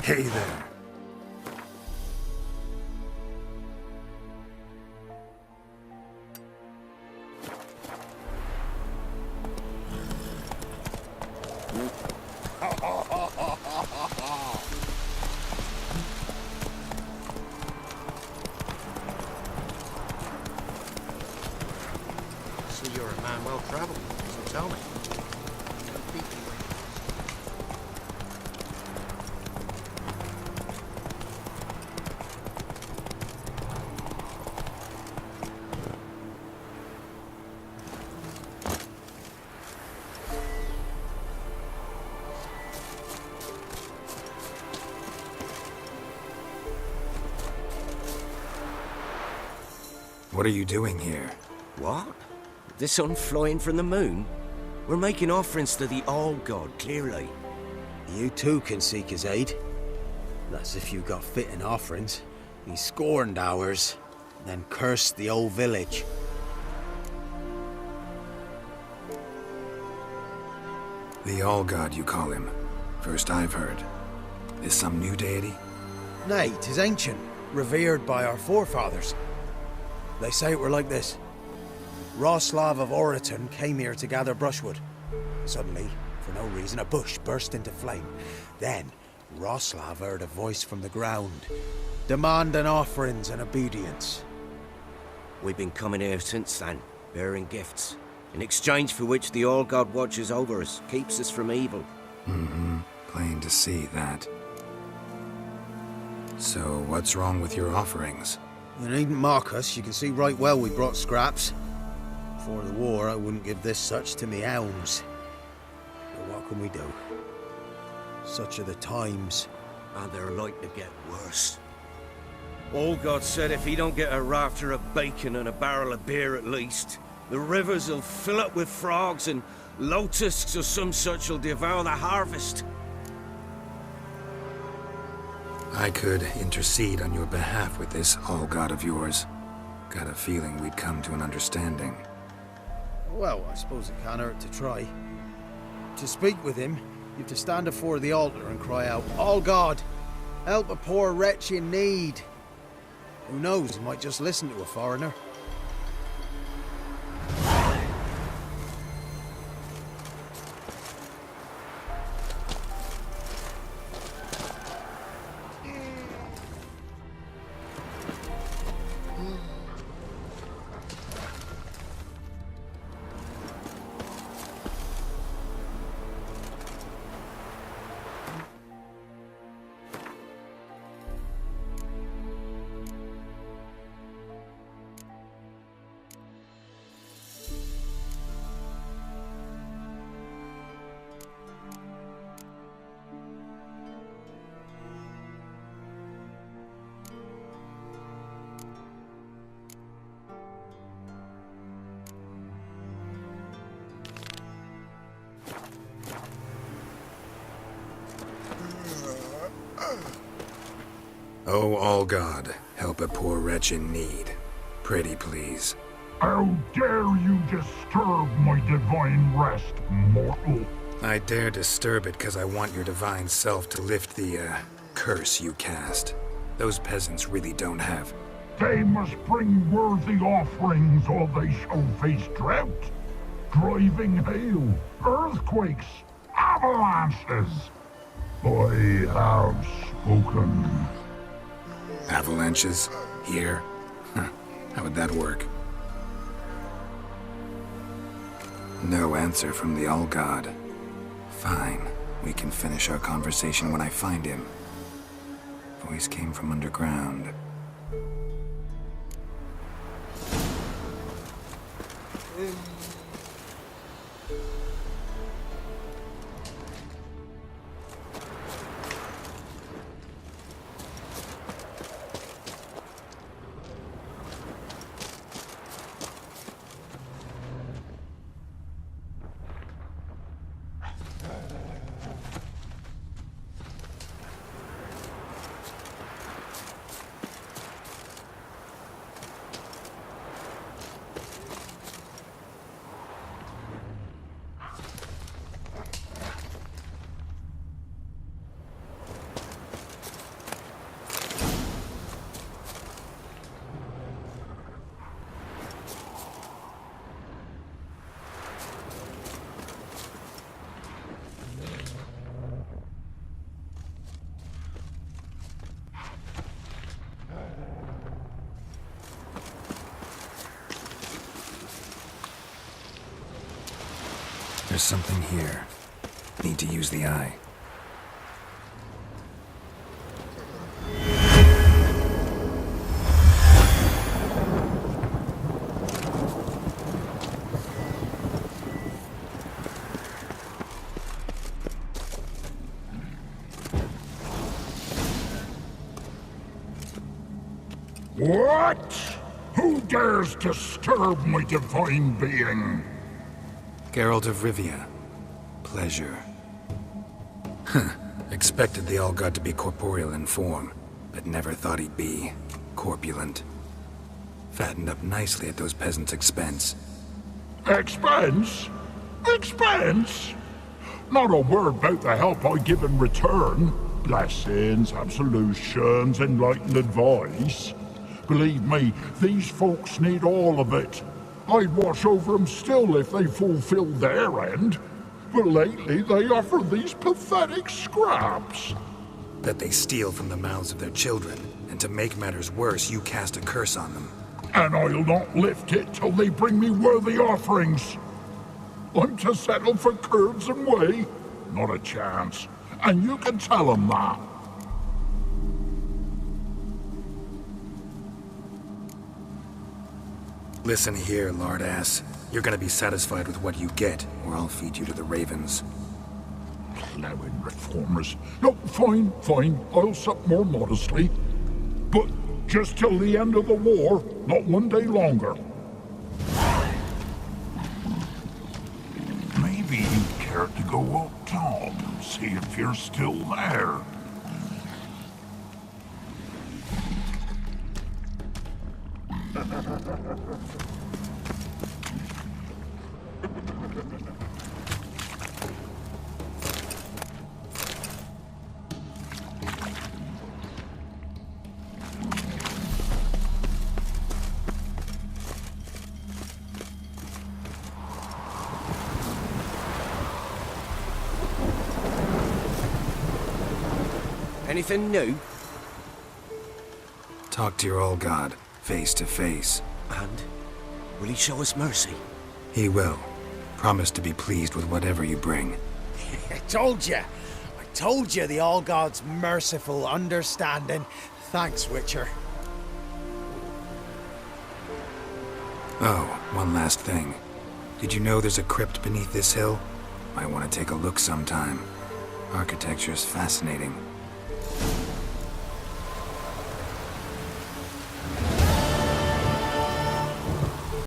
Hey there. So you're a man well traveled, so tell me. What are you doing here? What? The sun flying from the moon? We're making offerings to the All-God, clearly. You too can seek his aid. That's if you got fitting offerings. He scorned ours, then cursed the old village. The All-God, you call him. First I've heard. Is some new deity? Nay, 'tis ancient, revered by our forefathers. They say it were like this. Roslav of Oriton came here to gather brushwood. Suddenly, for no reason, a bush burst into flame. Then, Roslav heard a voice from the ground, demanding offerings and obedience. We've been coming here since then, bearing gifts, in exchange for which the All-God watches over us, keeps us from evil. Plain to see that. So, what's wrong with your offerings? You needn't mock us, you can see right well we brought scraps. Before the war, I wouldn't give this such to me elms. But what can we do? Such are the times. And they're like to get worse. All-God said if he don't get a rafter of bacon and a barrel of beer at least, the rivers will fill up with frogs and locusts or some such will devour the harvest. I could intercede on your behalf with this All-God of yours. Got a feeling we'd come to an understanding. Well, I suppose it can't hurt to try. To speak with him, you have to stand before the altar and cry out, "All God, help a poor wretch in need." Who knows, he might just listen to a foreigner. Oh, All-God, help a poor wretch in need. Pretty please. How dare you disturb my divine rest, mortal? I dare disturb it because I want your divine self to lift the, curse you cast. Those peasants really don't have. They must bring worthy offerings or they shall face drought, driving hail, earthquakes, avalanches. I have spoken. Avalanches? Here? Huh. How would that work? No answer from the All-God. Fine. We can finish our conversation when I find him. Voice came from underground. There's something here. Need to use the eye. What? Who dares disturb my divine being? Geralt of Rivia. Pleasure. Expected the All-God to be corporeal in form, but never thought he'd be corpulent. Fattened up nicely at those peasants' expense. Expense? Expense? Not a word about the help I give in return. Blessings, absolutions, enlightened advice. Believe me, these folks need all of it. I'd watch over them still if they fulfilled their end. But lately they offer these pathetic scraps. That they steal from the mouths of their children, and to make matters worse, you cast a curse on them. And I'll not lift it till they bring me worthy offerings. I'm to settle for curds and whey? Not a chance. And you can tell them that. Listen here, lard-ass. You're gonna be satisfied with what you get, or I'll feed you to the ravens. Plowing reformers. No, fine, fine. I'll sup more modestly. But just till the end of the war, not one day longer. Maybe you'd care to go up top and see if you're still there. Anything new? Talk to your All-God, face to face. And will he show us mercy? He will. Promise to be pleased with whatever you bring. I told you! I told you the All-God's merciful, understanding. Thanks, Witcher. Oh, one last thing. Did you know there's a crypt beneath this hill? Might want to take a look sometime. Architecture's fascinating.